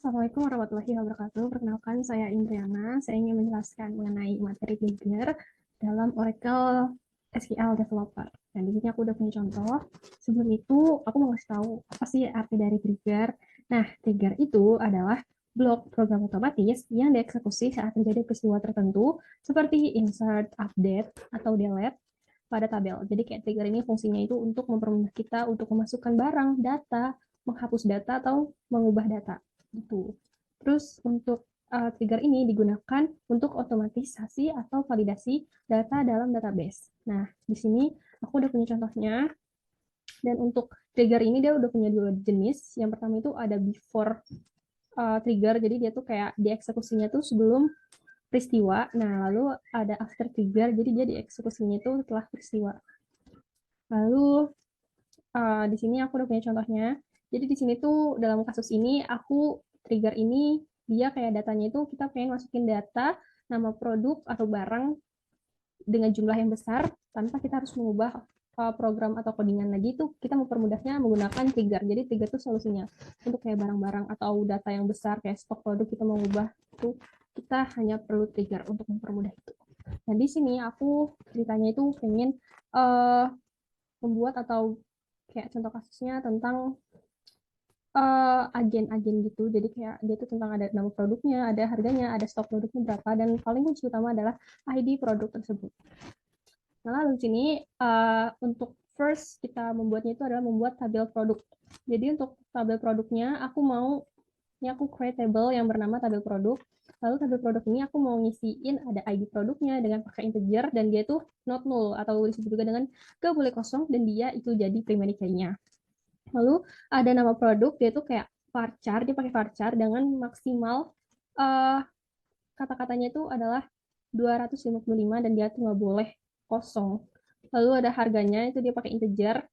Assalamualaikum warahmatullahi wabarakatuh. Perkenalkan, saya Indriana. Saya ingin menjelaskan mengenai materi trigger dalam Oracle SQL Developer. Dan di sini aku udah punya contoh. Sebelum itu, aku mau kasih tahu apa sih arti dari trigger. Nah, trigger itu adalah blok program otomatis yang dieksekusi saat terjadi peristiwa tertentu seperti insert, update, atau delete pada tabel. Jadi kayak trigger ini fungsinya itu untuk mempermudah kita untuk memasukkan barang, data, menghapus data, atau mengubah data gitu. Terus untuk trigger ini digunakan untuk otomatisasi atau validasi data dalam database. Nah, di sini aku udah punya contohnya. Dan untuk trigger ini dia udah punya dua jenis. Yang pertama itu ada before trigger, jadi dia tuh kayak dieksekusinya tuh sebelum peristiwa. Nah, lalu ada after trigger, jadi dia dieksekusinya itu setelah peristiwa. Lalu di sini aku udah punya contohnya. Jadi di sini tuh dalam kasus ini aku trigger ini dia kayak datanya itu kita pengen masukin data nama produk atau barang dengan jumlah yang besar tanpa kita harus mengubah program atau codingan lagi itu kita mempermudahnya menggunakan trigger. Jadi trigger itu solusinya untuk kayak barang-barang atau data yang besar kayak stok produk kita mau ubah itu kita hanya perlu trigger untuk mempermudah itu. Nah di sini aku ceritanya itu pengen membuat atau kayak contoh kasusnya tentang agen-agen gitu. Jadi kayak dia tuh tentang ada nama produknya, ada harganya, ada stok produknya berapa, dan paling kunci utama adalah ID produk tersebut. Nah, lalu di sini untuk first kita membuatnya itu adalah membuat tabel produk. Jadi untuk tabel produknya aku create table yang bernama tabel produk. Lalu tabel produk ini aku mau ngisiin ada ID produknya dengan pakai integer dan dia itu not null atau disebut juga dengan gak boleh kosong dan dia itu jadi primary key-nya. Lalu ada nama produk, dia tuh kayak varchar, dia pakai varchar dengan maksimal kata-katanya itu adalah 255 dan dia tuh nggak boleh kosong. Lalu ada harganya, itu dia pakai integer,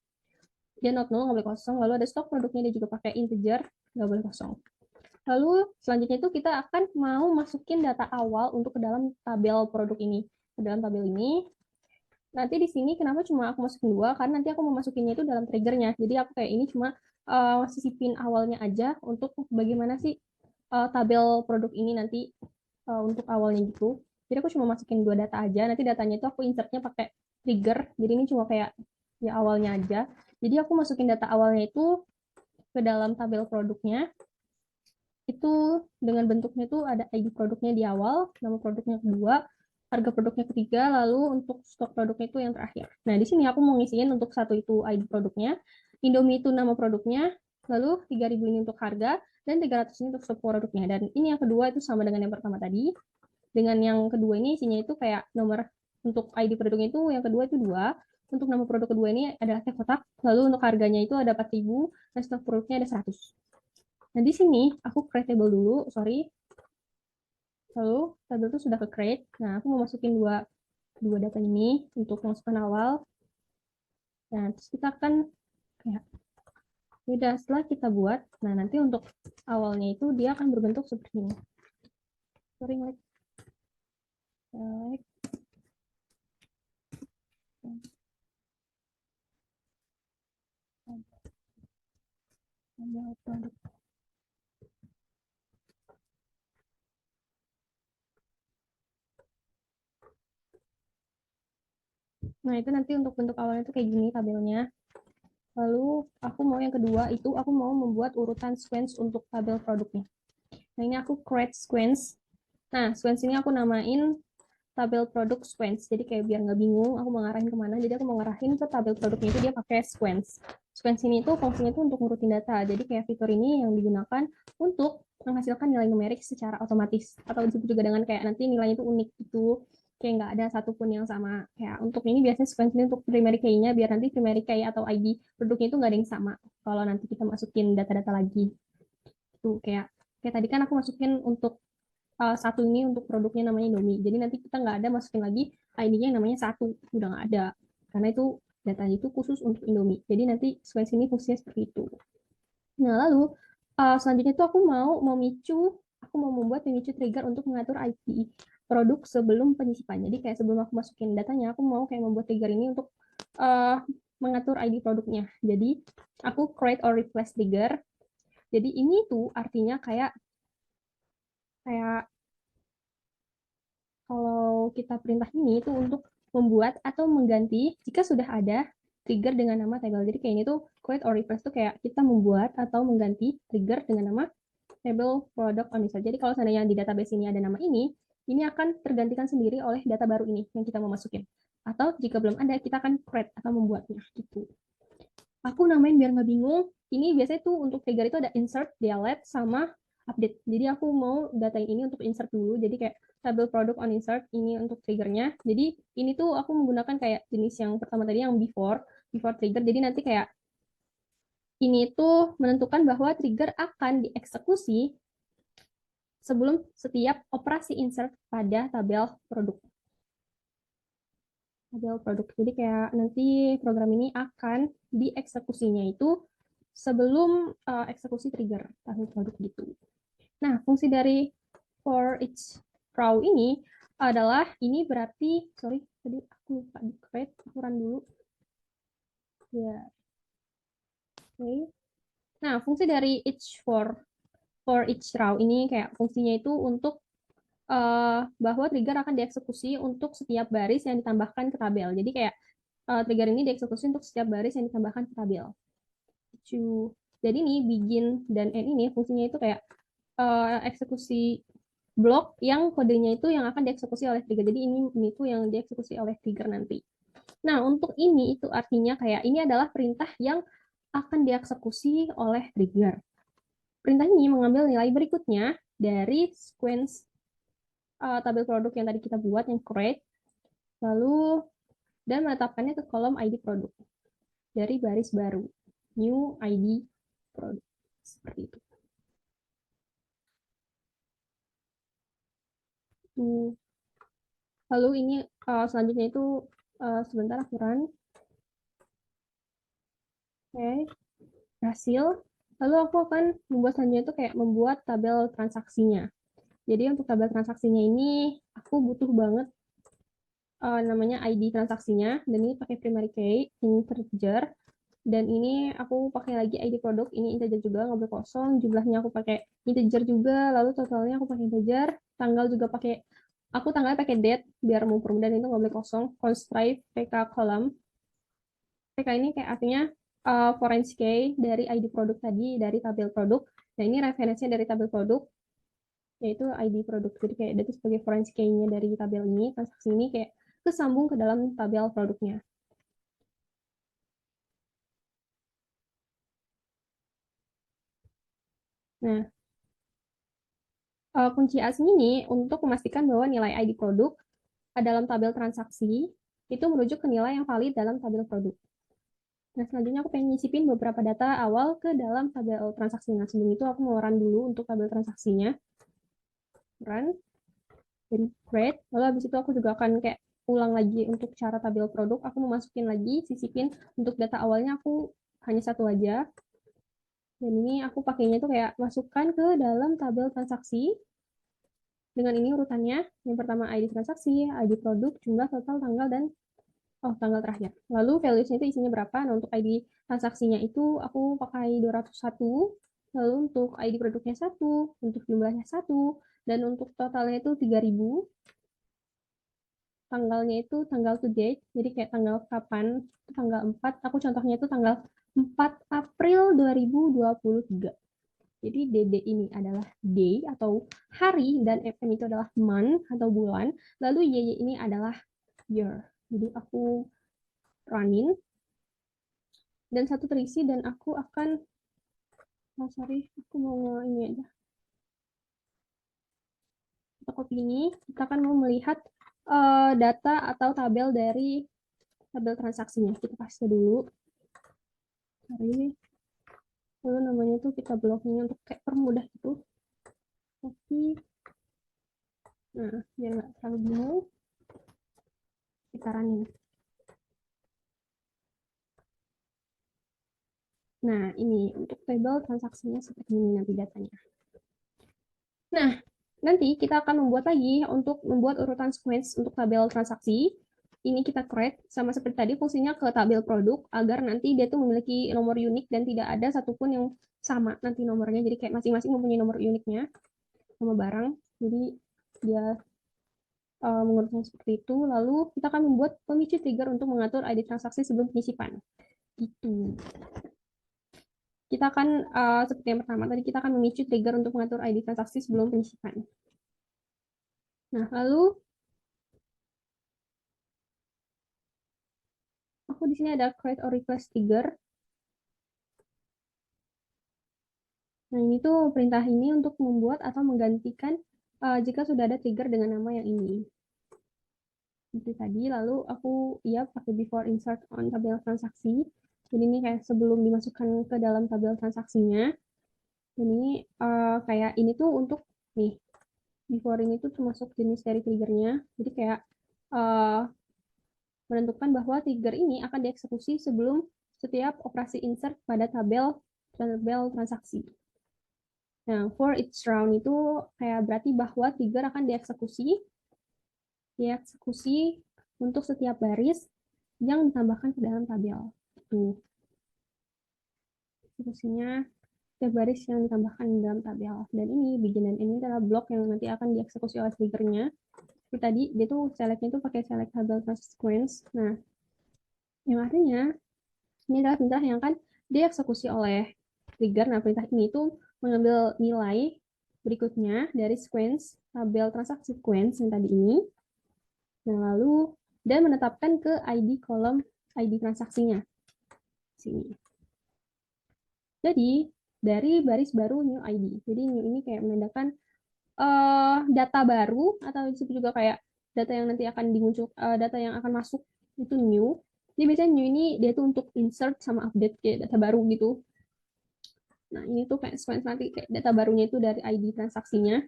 dia not null, nggak boleh kosong. Lalu ada stok produknya, dia juga pakai integer, nggak boleh kosong. Lalu selanjutnya itu kita akan mau masukin data awal untuk ke dalam tabel produk ini. Ke dalam tabel ini, nanti di sini kenapa cuma aku masukin dua, karena nanti aku mau masukinnya itu dalam triggernya. Jadi aku kayak ini cuma sisipin awalnya aja untuk bagaimana sih tabel produk ini nanti untuk awalnya gitu. Jadi aku cuma masukin dua data aja, nanti datanya itu aku insertnya pakai trigger, jadi ini cuma kayak ya awalnya aja. Jadi aku masukin data awalnya itu ke dalam tabel produknya, itu dengan bentuknya itu ada ID produknya di awal, nama produknya kedua, harga produknya ketiga, lalu untuk stok produknya itu yang terakhir. Nah, di sini aku mau ngisiin untuk satu itu ID produknya, Indomie itu nama produknya, lalu 3.000 ini untuk harga, dan 300 ini untuk stok produknya. Dan ini yang kedua itu sama dengan yang pertama tadi. Dengan yang kedua ini isinya itu kayak nomor untuk ID produknya itu yang kedua itu 2, untuk nama produk kedua ini adalah teh kotak, lalu untuk harganya itu ada 4.000, dan stok produknya ada 100. Nah, di sini aku create table dulu, sorry. Lalu table itu sudah ke create. Nah, aku mau masukin dua data ini untuk masukan awal. Nah, terus kita akan kayak udah setelah kita buat, nah nanti untuk awalnya itu dia akan berbentuk seperti ini. Sorry, like. Nah, itu nanti untuk bentuk awalnya itu kayak gini tabelnya. Lalu aku mau yang kedua itu aku mau membuat urutan sequence untuk tabel produknya. Nah, ini aku create sequence. Nah, sequence ini aku namain tabel produk sequence. Jadi kayak biar nggak bingung aku mau ngarahin kemana. Jadi aku mau ngarahin ke tabel produknya itu dia pakai sequence. Sequence ini tuh fungsinya tuh untuk ngurutin data. Jadi kayak fitur ini yang digunakan untuk menghasilkan nilai numerik secara otomatis. Atau disebut juga dengan kayak nanti nilainya itu unik itu. Kayak nggak ada satupun yang sama. Kayak untuk ini biasanya sequence ini untuk primary key-nya biar nanti primary key atau ID produknya itu nggak ada yang sama. Kalau nanti kita masukin data-data lagi. Tuh kayak tadi kan aku masukin untuk satu ini untuk produknya namanya Indomie. Jadi nanti kita nggak ada masukin lagi ID-nya yang namanya satu, udah nggak ada. Karena itu datanya itu khusus untuk Indomie. Jadi nanti sequence ini fungsinya seperti itu. Nah lalu selanjutnya tuh aku mau membuat pemicu trigger untuk mengatur ID produk sebelum penyisipan. Jadi kayak sebelum aku masukin datanya, aku mau kayak membuat trigger ini untuk mengatur ID produknya. Jadi aku create or replace trigger. Jadi ini tuh artinya kayak Kayak kalau kita perintah ini itu untuk membuat atau mengganti jika sudah ada trigger dengan nama table. Jadi kayak ini tuh create or replace tuh kayak kita membuat atau mengganti trigger dengan nama table product on user. Jadi kalau seandainya di database ini ada nama ini akan tergantikan sendiri oleh data baru ini yang kita mau masukin. Atau jika belum ada, kita akan create atau membuatnya gitu. Aku namain biar nggak bingung. Ini biasanya tuh untuk trigger itu ada insert, delete, sama update. Jadi aku mau datain ini untuk insert dulu. Jadi kayak table product on insert, ini untuk triggernya. Jadi ini tuh aku menggunakan kayak jenis yang pertama tadi yang before trigger. Jadi nanti kayak ini tuh menentukan bahwa trigger akan dieksekusi sebelum setiap operasi insert pada tabel produk. Tabel produk. Jadi kayak nanti program ini akan dieksekusinya itu sebelum eksekusi trigger tabel produk gitu. Nah, fungsi dari for each row ini adalah ini berarti, sorry, tadi aku lupa di create, aku run dulu. Ya. Oke. Nah, fungsi dari each for each row ini kayak fungsinya itu untuk bahwa trigger akan dieksekusi untuk setiap baris yang ditambahkan ke tabel. Jadi kayak trigger ini dieksekusi untuk setiap baris yang ditambahkan ke tabel. Jadi ini begin dan end ini fungsinya itu kayak eksekusi blok yang kodenya itu yang akan dieksekusi oleh trigger. Jadi ini tuh yang dieksekusi oleh trigger nanti. Nah, untuk ini itu artinya kayak ini adalah perintah yang akan dieksekusi oleh trigger. Perintah ini mengambil nilai berikutnya dari sequence tabel produk yang tadi kita buat, yang create, lalu dan menetapkannya ke kolom ID produk dari baris baru, new ID produk, seperti itu. Lalu ini selanjutnya itu sebentar aku run. Oke, berhasil. Lalu aku akan membuat selanjutnya itu kayak membuat tabel transaksinya. Jadi untuk tabel transaksinya ini aku butuh banget namanya ID transaksinya, dan ini pakai primary key, integer, dan ini aku pakai lagi ID produk, ini integer juga, nggak boleh kosong, jumlahnya aku pakai integer juga, lalu totalnya aku pakai integer, tanggal juga pakai, aku tanggalnya pakai date, biar mempermudah itu nggak boleh kosong, constraint pk column, pk ini kayak artinya foreign key dari ID produk tadi, dari tabel produk, nah ini referensinya dari tabel produk, yaitu ID produk, jadi kayak itu sebagai foreign key-nya dari tabel ini, transaksi ini kayak kesambung ke dalam tabel produknya. Nah, kunci asli ini untuk memastikan bahwa nilai ID produk dalam tabel transaksi itu merujuk ke nilai yang valid dalam tabel produk. Nah, selanjutnya aku pengen nyisipin beberapa data awal ke dalam tabel transaksinya. Sebelum itu aku mau run dulu untuk tabel transaksinya. Run, dan create. Lalu habis itu aku juga akan kayak ulang lagi untuk cara tabel produk. Aku mau masukin lagi, sisipin untuk data awalnya aku hanya satu aja. Dan ini aku pakainya tuh kayak masukkan ke dalam tabel transaksi. Dengan ini urutannya, yang pertama ID transaksi, ID produk, jumlah total, tanggal, dan tanggal terakhir. Lalu values-nya itu isinya berapa? Nah, untuk ID transaksinya itu aku pakai 201, lalu untuk ID produknya 1, untuk jumlahnya 1, dan untuk totalnya itu 3000. Tanggalnya itu tanggal to date, jadi kayak tanggal kapan, tanggal 4, aku contohnya itu tanggal 4 April 2023. Jadi DD ini adalah day atau hari, dan FM itu adalah month atau bulan, lalu YY ini adalah year. Jadi aku running, dan satu terisi, dan aku akan, aku mau ini aja. Kita copy ini, kita akan mau melihat data atau tabel dari tabel transaksinya. Kita kasih dulu. Sorry. Lalu namanya itu kita bloknya untuk kayak permudah gitu. Copy. Nah, biar nggak terlalu bingung. Kita running. Nah, ini untuk tabel transaksinya seperti ini nanti datanya. Nah, nanti kita akan membuat lagi untuk membuat urutan sequence untuk tabel transaksi. Ini kita create sama seperti tadi fungsinya ke tabel produk agar nanti dia tuh memiliki nomor unik dan tidak ada satupun yang sama nanti nomornya. Jadi kayak masing-masing mempunyai nomor uniknya sama barang. Jadi dia mengurusnya seperti itu. Lalu kita akan membuat pemicu trigger untuk mengatur ID transaksi sebelum penyisipan. Gitu. Kita akan seperti yang pertama tadi, kita akan memicu trigger untuk mengatur ID transaksi sebelum penyisipan. Nah, lalu aku di sini ada create or replace trigger. Nah, ini tuh perintah ini untuk membuat atau menggantikan jika sudah ada trigger dengan nama yang ini. Seperti tadi, lalu aku pakai before insert on tabel transaksi. Jadi ini kayak sebelum dimasukkan ke dalam tabel transaksinya. Dan ini kayak ini tuh untuk nih, before ini tuh termasuk jenis dari triggernya. Jadi kayak menentukan bahwa trigger ini akan dieksekusi sebelum setiap operasi insert pada tabel transaksi. Nah, for each round itu kayak berarti bahwa trigger akan dieksekusi untuk setiap baris yang ditambahkan ke dalam tabel. Tuh. Eksekusinya setiap baris yang ditambahkan di dalam tabel. Dan ini begin dan ini adalah blok yang nanti akan dieksekusi oleh triggernya. Seperti tadi, dia tuh selectnya tuh pakai select tabel sequence. Nah, yang artinya ini adalah perintah yang akan dieksekusi oleh trigger. Nah, perintah ini tuh mengambil nilai berikutnya dari sequence tabel transaksi sequence yang tadi ini. Nah, lalu dan menetapkan ke ID kolom ID transaksinya. Sini. Jadi, dari baris baru new ID. Jadi, new ini kayak menandakan data baru, atau disebut juga kayak data yang nanti akan dimuncul, data yang akan masuk itu new. Jadi, biasanya new ini dia tuh untuk insert sama update kayak data baru gitu. Nah, ini tuh kayak sequence nanti kayak data barunya itu dari ID transaksinya.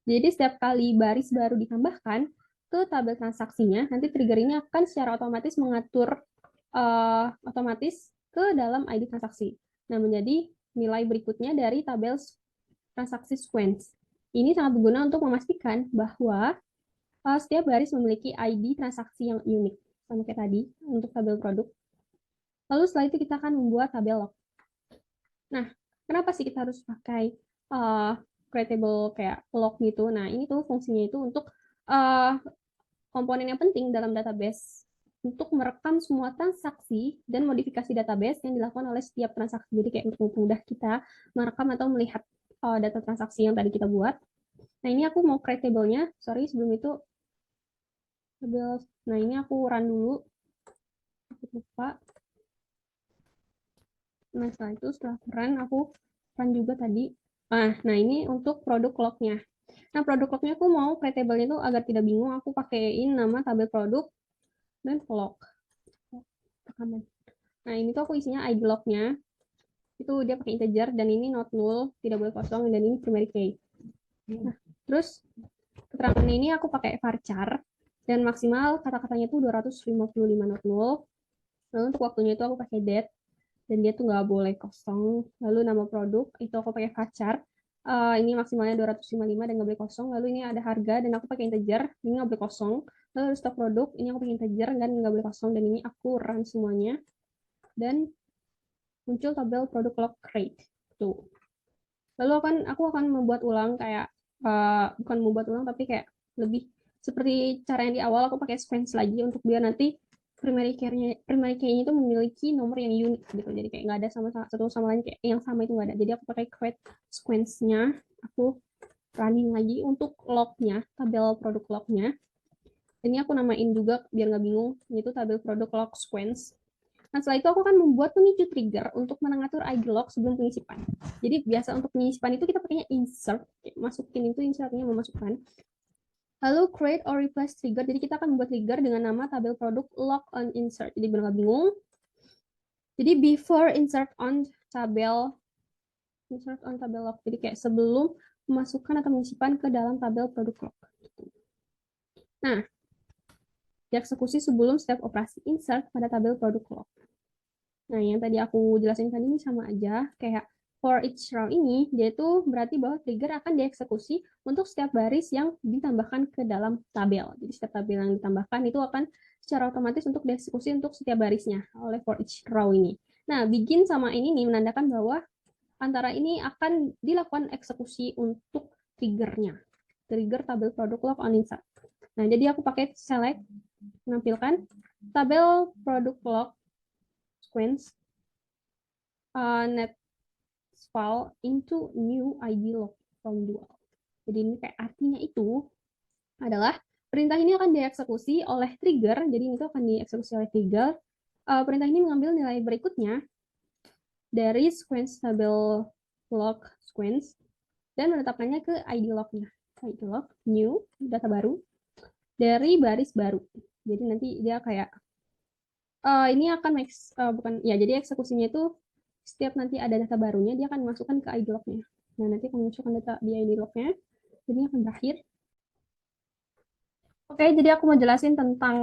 Jadi, setiap kali baris baru ditambahkan ke tabel transaksinya, nanti trigger ini akan secara otomatis mengatur otomatis ke dalam ID transaksi. Nah, menjadi nilai berikutnya dari tabel transaksi sequence. Ini sangat berguna untuk memastikan bahwa setiap baris memiliki ID transaksi yang unik. Sama kayak tadi, untuk tabel produk. Lalu setelah itu kita akan membuat tabel log. Nah, kenapa sih kita harus pakai creatable kayak log gitu? Nah, ini tuh fungsinya itu untuk komponen yang penting dalam database untuk merekam semua transaksi dan modifikasi database yang dilakukan oleh setiap transaksi. Jadi kayak untuk mudah kita merekam atau melihat data transaksi yang tadi kita buat. Nah, ini aku mau create table-nya. Sorry, sebelum itu table. Nah, ini aku run dulu. Aku lupa. Nah, setelah itu setelah aku run juga tadi. Nah, ini untuk produk log-nya. Nah, produk log-nya aku mau create table-nya itu agar tidak bingung, aku pakaiin nama tabel produk dan log. Nah, ini tuh aku isinya ID log-nya. Itu dia pakai integer, dan ini not null, tidak boleh kosong, dan ini primary key. Nah, terus keterangan ini aku pakai varchar, dan maksimal kata-katanya itu 255 not null. Lalu untuk waktunya itu aku pakai date, dan dia tuh nggak boleh kosong. Lalu nama produk, itu aku pakai varchar. Ini maksimalnya 255 dan nggak boleh kosong. Lalu ini ada harga, dan aku pakai integer, ini nggak boleh kosong. Lalu stok produk, ini aku pakai integer, dan nggak boleh kosong, dan ini aku run semuanya. Dan muncul tabel produk log crate. Tuh. Lalu aku akan membuat ulang kayak bukan membuat ulang tapi kayak lebih seperti cara yang di awal, aku pakai sequence lagi untuk biar nanti primary key-nya itu memiliki nomor yang unik gitu. Jadi kayak nggak ada satu sama lain kayak yang sama itu nggak ada. Jadi aku pakai create sequence-nya, aku running lagi untuk log-nya, tabel produk log-nya. Ini aku namain juga biar nggak bingung, itu tabel produk log sequence. Nah, setelah itu aku akan membuat pemicu trigger untuk mengatur ID log sebelum penyisipan. Jadi biasa untuk penyisipan itu kita pakainya insert, masukin itu insertnya memasukkan. Lalu create or replace trigger, jadi kita akan membuat trigger dengan nama tabel produk log on insert. Jadi benar bingung. Jadi before insert on tabel log. Jadi kayak sebelum memasukkan atau menyisipkan ke dalam tabel produk log. Nah, dieksekusi sebelum step operasi insert pada tabel produk log. Nah, yang tadi aku jelasin tadi ini sama aja, kayak for each round ini, dia itu berarti bahwa trigger akan dieksekusi untuk setiap baris yang ditambahkan ke dalam tabel. Jadi setiap tabel yang ditambahkan itu akan secara otomatis untuk dieksekusi untuk setiap barisnya oleh for each row ini. Nah, begin sama ini nih menandakan bahwa antara ini akan dilakukan eksekusi untuk triggernya. trigger tabel produk log on insert. Nah, jadi aku pakai select, menampilkan tabel produk log sequence net file into new ID log from dual. Jadi ini kayak artinya itu adalah perintah ini akan dieksekusi oleh trigger. Jadi ini tuh akan dieksekusi oleh trigger. Perintah ini mengambil nilai berikutnya dari sequence tabel log sequence dan menetapkannya ke ID log-nya. ID log new data baru dari baris baru. Jadi nanti dia kayak ini akan bukan ya, jadi eksekusinya itu setiap nanti ada data barunya dia akan masukkan ke ID log-nya. Nah, nanti akan masukkan data di ID log-nya. Jadi akan berakhir. Oke, jadi aku mau jelasin tentang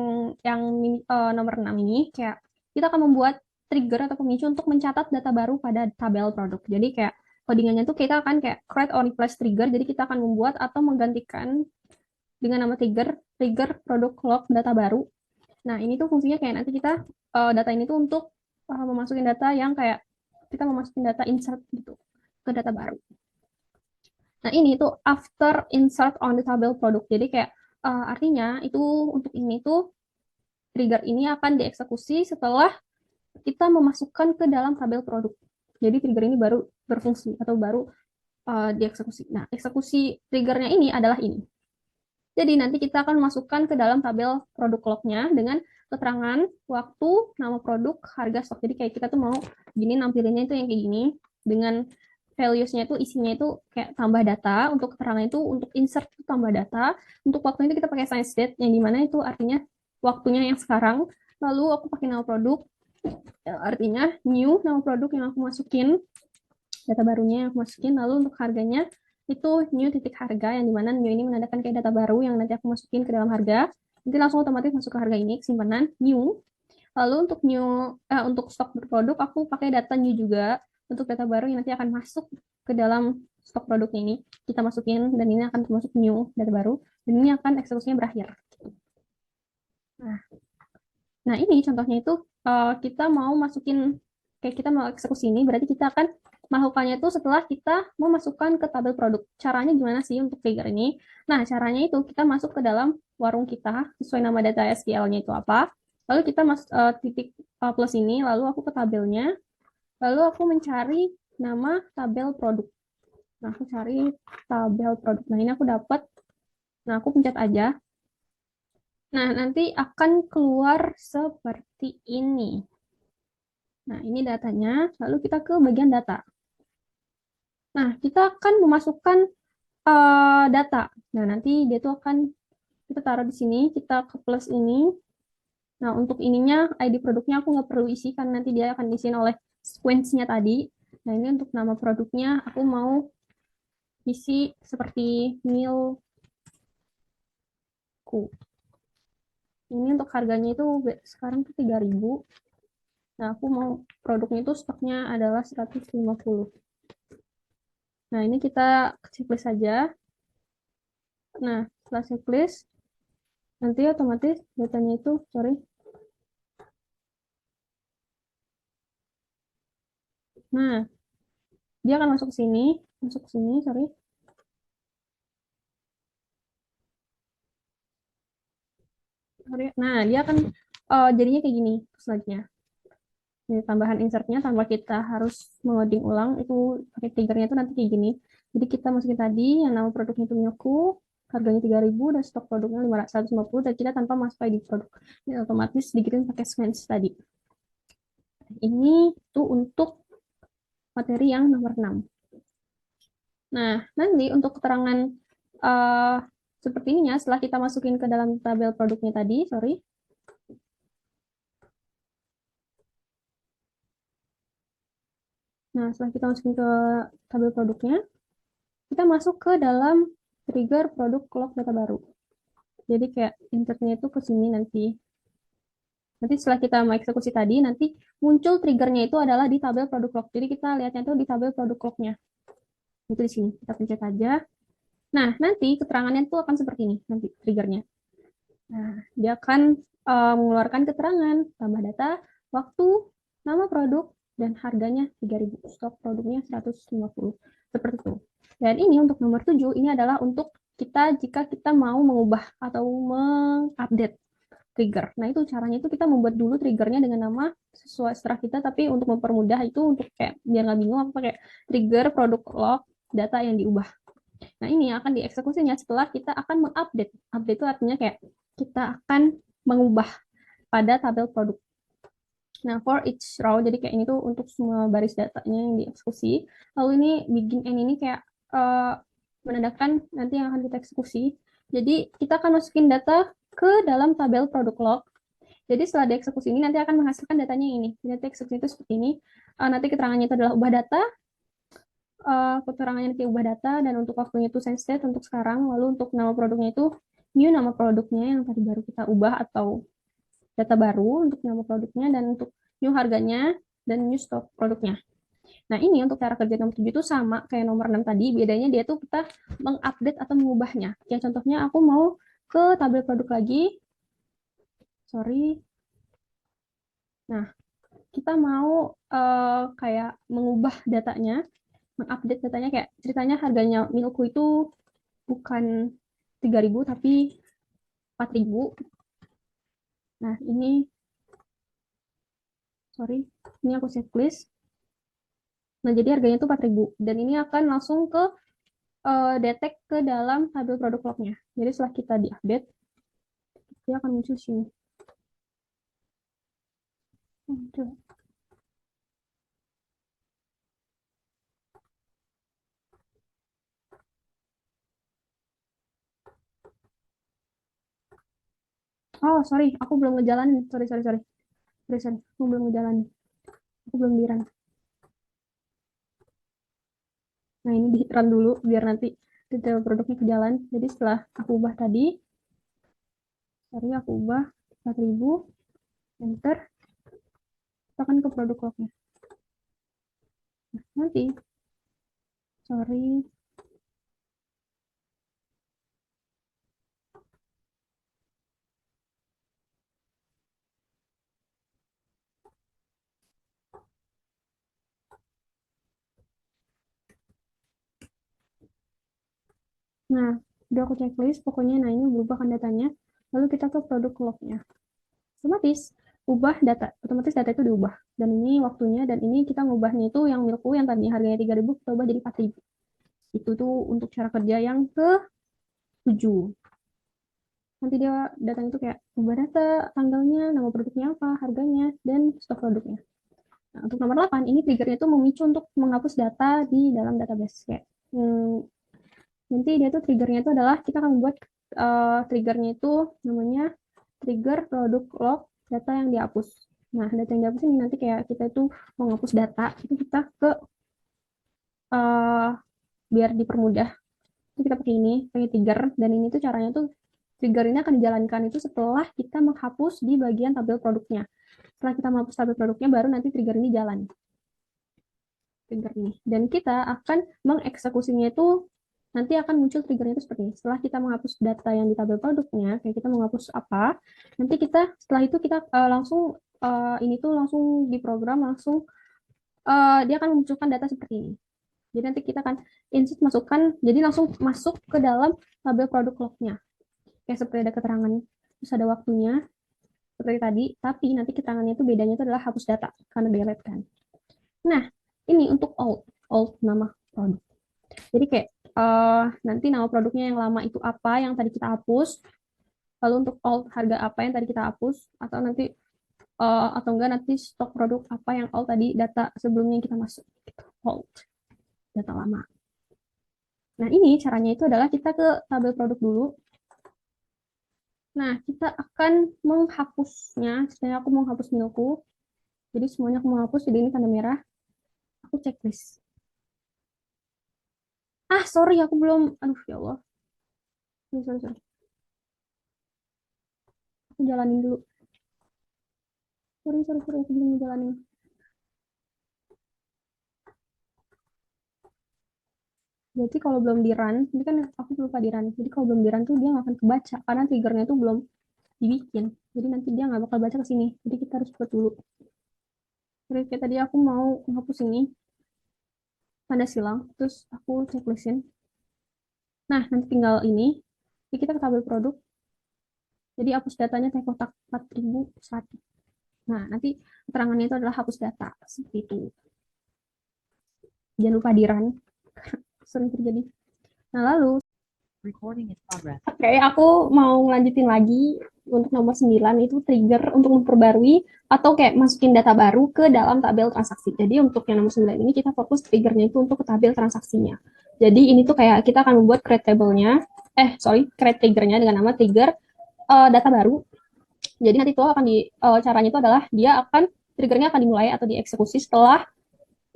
yang nomor 6 ini. Kayak kita akan membuat trigger atau pemicu untuk mencatat data baru pada tabel produk. Jadi kayak codingannya tuh kita akan kayak create or replace trigger. Jadi kita akan membuat atau menggantikan dengan nama trigger produk log data baru. Nah, ini tuh fungsinya kayak nanti kita data ini tuh untuk memasukin data yang kayak kita memasukin data insert gitu ke data baru. Nah, ini tuh after insert on the tabel product. Jadi kayak artinya itu untuk ini tuh trigger ini akan dieksekusi setelah kita memasukkan ke dalam tabel produk. Jadi trigger ini baru berfungsi atau baru dieksekusi. Nah, eksekusi triggernya ini adalah ini. Jadi nanti kita akan masukkan ke dalam tabel produk log-nya dengan keterangan waktu, nama produk, harga stok. Jadi kayak kita tuh mau gini nampilinnya itu yang kayak gini dengan values-nya itu isinya itu kayak tambah data, untuk keterangan itu untuk insert itu tambah data, untuk waktu itu kita pakai science date yang dimana itu artinya waktunya yang sekarang. Lalu aku pakai nama produk, artinya new nama produk yang aku masukin, data barunya yang aku masukin. Lalu untuk harganya itu new titik harga yang dimana new ini menandakan kayak data baru yang nanti aku masukin ke dalam harga. Nanti langsung otomatis masuk ke harga ini simpanan new. Lalu untuk untuk stok produk aku pakai data new juga untuk data baru yang nanti akan masuk ke dalam stok produknya ini kita masukin dan ini akan termasuk new data baru dan ini akan eksekusinya berakhir. Nah ini contohnya itu kita mau masukin kayak kita mau eksekusi ini berarti kita akan melakukannya itu setelah kita memasukkan ke tabel produk. Caranya gimana sih untuk trigger ini? Nah, caranya itu kita masuk ke dalam warung kita sesuai nama data SQL-nya itu apa. Lalu kita masuk titik plus ini, lalu aku ke tabelnya, lalu aku mencari nama tabel produk. Nah, aku cari tabel produk. Nah, ini aku dapat. Nah, aku pencet aja. Nah, nanti akan keluar seperti ini. Nah, ini datanya. Lalu kita ke bagian data. Nah, kita akan memasukkan data. Nah, nanti dia tuh akan kita taruh di sini, kita ke plus ini. Nah, untuk ininya ID produknya aku nggak perlu isi karena nanti dia akan diisiin oleh sequence-nya tadi. Nah, ini untuk nama produknya aku mau isi seperti milku. Ini untuk harganya itu sekarang tuh 3.000. Nah, aku mau produknya itu stoknya adalah 150. Nah, ini kita checklist saja. Nah, setelah checklist, nanti otomatis datanya itu, Nah, dia akan masuk ke sini, Nah, dia akan jadinya kayak gini selanjutnya. Ini tambahan insertnya tanpa kita harus mengoding ulang, itu pakai triggernya itu nanti kayak gini. Jadi kita masukin tadi yang nama produknya itu Miyoku, harganya 3.000 dan stok produknya 550 dan kita tanpa masuk ID produk. Ini otomatis dikirim pakai sequence tadi. Ini tuh untuk materi yang nomor 6. Nah, nanti untuk keterangan seperti ini ya, setelah kita masukin ke dalam tabel produknya tadi, Nah, setelah kita masukin ke tabel produknya, kita masuk ke dalam trigger produk log data baru. Jadi kayak insertnya itu ke sini nanti. Nanti setelah kita mengeksekusi tadi, nanti muncul triggernya itu adalah di tabel produk log. Jadi kita lihatnya itu di tabel produk lognya. Itu di sini. Kita pencet aja. Nah, nanti keterangannya itu akan seperti ini, nanti triggernya. Nah, dia akan mengeluarkan keterangan, tambah data, waktu, nama produk, dan harganya 3.000. Stok produknya 150. Seperti itu. Dan ini untuk nomor 7, ini adalah untuk jika kita mau mengubah atau mengupdate trigger. Nah, itu caranya itu kita membuat dulu triggernya dengan nama sesuai setelah kita, tapi untuk mempermudah itu untuk kayak biar nggak bingung aku pakai trigger produk log data yang diubah. Nah, ini akan dieksekusinya setelah kita akan mengupdate. Update itu artinya kayak kita akan mengubah pada tabel produk. Nah, for each row, jadi kayak ini tuh untuk semua baris datanya yang dieksekusi. Lalu ini begin and ini kayak menandakan nanti yang akan kita eksekusi. Jadi kita akan masukin data ke dalam tabel produk log. Jadi setelah dieksekusi ini nanti akan menghasilkan datanya ini. Nanti eksekusi itu seperti ini. Nanti keterangannya itu adalah ubah data, keterangannya nanti ubah data, dan untuk waktunya itu send state untuk sekarang. Lalu untuk nama produknya itu new nama produknya yang tadi baru kita ubah atau data baru untuk nama produknya, dan untuk new harganya dan new stock produknya. Nah, ini untuk cara kerja nomor 7 itu sama kayak nomor 6 tadi, bedanya dia tuh kita mengupdate atau mengubahnya. Ya, contohnya aku mau ke tabel produk lagi. Sorry. Nah, kita mau kayak mengubah datanya, mengupdate datanya kayak ceritanya harganya Milku itu bukan 3.000 tapi 4.000. Nah, sorry, ini aku checklist. Nah, jadi harganya itu 4.000 dan ini akan langsung ke detect ke dalam tabel produk lognya. Jadi setelah kita diupdate, dia akan muncul sini. Oh, sorry, aku belum ngejalanin. Sorry. Aku belum ngejalanin. Aku belum di run. Nah, ini di run dulu biar nanti detail produknya ke jalan. Jadi setelah aku ubah tadi, sorry, aku ubah 4.000, enter, tekan ke produk lognya. Nah, nanti, sorry, nah, udah aku checklist, pokoknya nah ini berubahkan datanya, lalu kita ke produk lognya. Otomatis, otomatis data itu diubah. Dan ini waktunya, dan ini kita ngubahnya itu yang Milku yang tadinya harganya 3.000, kita ubah jadi 4.000. Itu tuh untuk cara kerja yang ke-7. Nanti dia datang itu kayak ubah data, tanggalnya, nama produknya apa, harganya, dan stok produknya. Nah, untuk nomor 8, ini triggernya itu memicu untuk menghapus data di dalam database. Kayak, nanti dia tuh triggernya itu adalah kita akan membuat triggernya itu namanya trigger produk log data yang dihapus. Nah, data yang dihapus ini nanti kayak kita itu menghapus data, itu kita ke biar dipermudah. Itu kita pakai trigger, dan ini tuh caranya tuh trigger ini akan dijalankan itu setelah kita menghapus di bagian tabel produknya. Setelah kita menghapus tabel produknya, baru nanti trigger ini jalan. Trigger ini. Dan kita akan mengeksekusinya itu nanti akan muncul triggernya itu seperti ini. Setelah kita menghapus data yang di tabel produknya, kayak kita menghapus apa, nanti kita setelah itu kita langsung ini tuh langsung diprogram langsung dia akan memunculkan data seperti ini. Jadi nanti kita akan insert masukkan, jadi langsung masuk ke dalam tabel produk lognya. Kayak seperti ada keterangan, terus ada waktunya, seperti tadi, tapi nanti keterangannya itu bedanya itu adalah hapus data, karena delete kan. Nah, ini untuk alt nama produk. Jadi kayak nanti nama produknya yang lama itu apa yang tadi kita hapus, lalu untuk alt harga apa yang tadi kita hapus, atau nanti atau enggak nanti stok produk apa yang alt tadi data sebelumnya yang kita masuk. Alt data lama. Nah, ini caranya itu adalah kita ke tabel produk dulu. Nah, kita akan menghapusnya. Misalnya aku mau hapus Milku. Jadi semuanya aku mau hapus, jadi ini tanda merah. Aku checklist. Sorry, aku belum. Aduh, ya Allah. Sorry. Aku jalanin dulu. Sorry, aku belum jalanin. Jadi kalau belum di run, ini kan aku lupa di run. Jadi kalau belum di run tuh dia nggak akan kebaca, karena triggernya tuh belum dibikin. Jadi nanti dia nggak bakal baca ke sini. Jadi kita harus buat dulu. Jadi kayak tadi aku mau menghapus ini, tanda silang, terus aku checklistin. Nah, nanti tinggal ini, jadi kita ke tabel produk, jadi hapus datanya teh kotak 4001. Nah, nanti keterangannya itu adalah hapus data, seperti itu. Jangan lupa di run, sering terjadi. Nah, lalu Oke, aku mau ngelanjutin lagi untuk nomor 9 itu trigger untuk memperbarui atau kayak masukin data baru ke dalam tabel transaksi. Jadi untuk yang nomor 9 ini kita fokus triggernya itu untuk ke tabel transaksinya. Jadi ini tuh kayak kita akan membuat create table-nya, create triggernya dengan nama trigger data baru. Jadi nanti itu akan caranya itu adalah dia akan triggernya akan dimulai atau dieksekusi setelah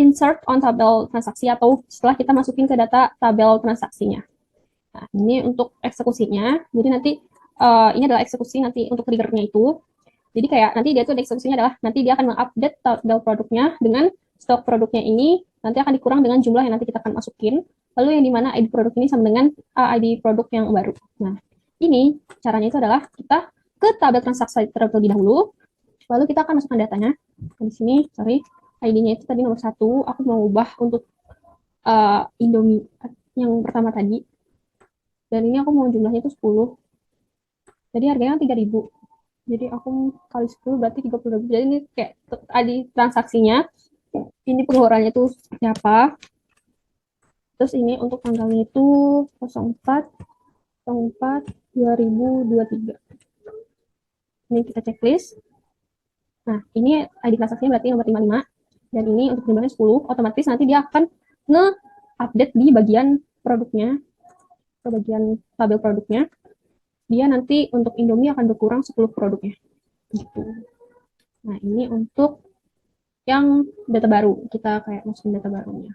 insert on tabel transaksi atau setelah kita masukin ke data tabel transaksinya. Nah, ini untuk eksekusinya. Jadi nanti ini adalah eksekusi nanti untuk triggernya itu. Jadi kayak nanti dia tuh eksekusinya adalah nanti dia akan mengupdate tabel produknya dengan stok produknya ini nanti akan dikurang dengan jumlah yang nanti kita akan masukin. Lalu yang dimana ID produk ini sama dengan ID produk yang baru. Nah, ini caranya itu adalah kita ke tabel transaksi terlebih dahulu. Lalu kita akan masukkan datanya. Nah, di sini, sorry, ID-nya itu tadi nomor 1. Aku mau ubah untuk Indomie yang pertama tadi. Dan ini aku mau jumlahnya itu 10. Jadi harganya 3.000. Jadi aku kali 10 berarti 30.000. Jadi ini kayak ada transaksinya. Ini pengeluarannya itu seperti apa. Terus ini untuk tanggalnya itu 04 04 2023. Ini kita checklist. Nah, ini ID transaksinya berarti nomor 55. Dan ini untuk jumlahnya 10. Otomatis nanti dia akan nge-update di bagian produknya. Ke bagian tabel produknya. Dia nanti untuk Indomie akan berkurang 10 produknya. Gitu. Nah, ini untuk yang data baru. Kita kayak masukin data barunya.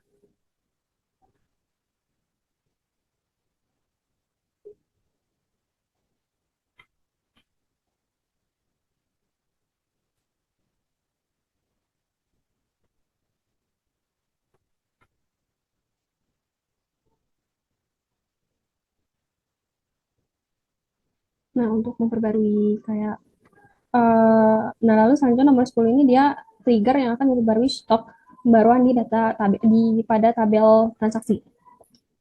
Nah, untuk memperbarui kayak nah lalu selanjutnya nomor 10 ini dia trigger yang akan memperbarui stok pembaruan di data pada tabel transaksi.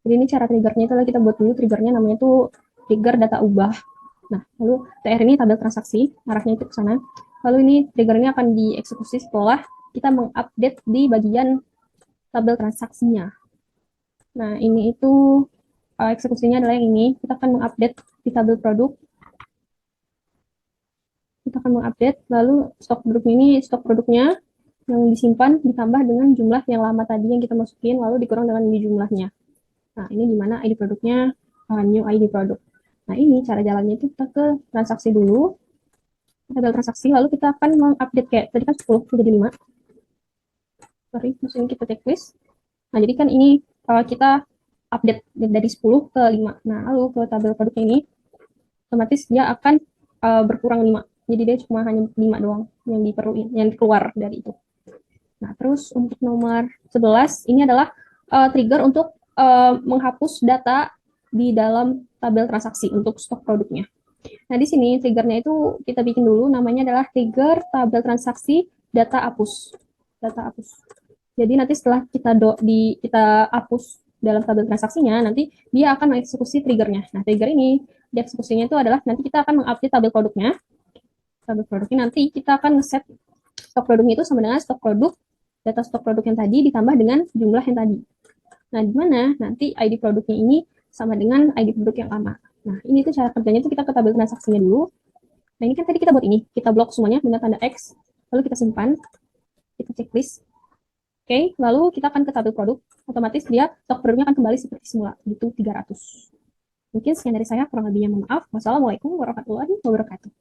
Jadi ini cara triggernya itu kita buat dulu triggernya namanya itu trigger data ubah. Nah, lalu TR ini tabel transaksi, arahnya itu ke sana. Lalu ini triggernya akan dieksekusi setelah kita mengupdate di bagian tabel transaksinya. Nah, ini itu eksekusinya adalah yang ini. Kita akan mengupdate di tabel produk. Kita akan mengupdate, lalu stok produk ini, stok produknya yang disimpan ditambah dengan jumlah yang lama tadi yang kita masukin, lalu dikurang dengan jumlahnya. Nah, ini gimana ID produknya, new ID produk. Nah, ini cara jalannya itu kita ke transaksi dulu, tabel transaksi, lalu kita akan mengupdate kayak tadi kan 10 menjadi 5. Sorry, maksudnya kita checklist. Nah, jadi kan ini kita update dari 10 ke 5. Nah, lalu ke tabel produknya ini, otomatis dia akan berkurang 5. Jadi dia cuma hanya 5 doang yang diperluin, yang keluar dari itu. Nah, terus untuk nomor 11, ini adalah trigger untuk menghapus data di dalam tabel transaksi untuk stok produknya. Nah, di sini triggernya itu kita bikin dulu, namanya adalah trigger tabel transaksi data hapus. Data hapus. Jadi nanti setelah kita hapus dalam tabel transaksinya, nanti dia akan mengeksekusi triggernya. Nah, trigger ini dieksekusinya itu adalah nanti kita akan mengupdate tabel produknya. Tabel produknya nanti kita akan ngeset stok produknya itu sama dengan stok produk, data stok produk yang tadi ditambah dengan jumlah yang tadi. Nah, di mana nanti ID produknya ini sama dengan ID produk yang lama. Nah, ini tuh cara kerjanya itu kita ke tabel transaksinya dulu. Nah, ini kan tadi kita buat ini, kita blok semuanya dengan tanda X, lalu kita simpan, kita checklist. Oke, lalu kita akan ke tabel produk, otomatis dia stok produknya akan kembali seperti semula, itu 300. Mungkin sekian dari saya, kurang lebihnya mohon maaf. Wassalamualaikum warahmatullahi wabarakatuh.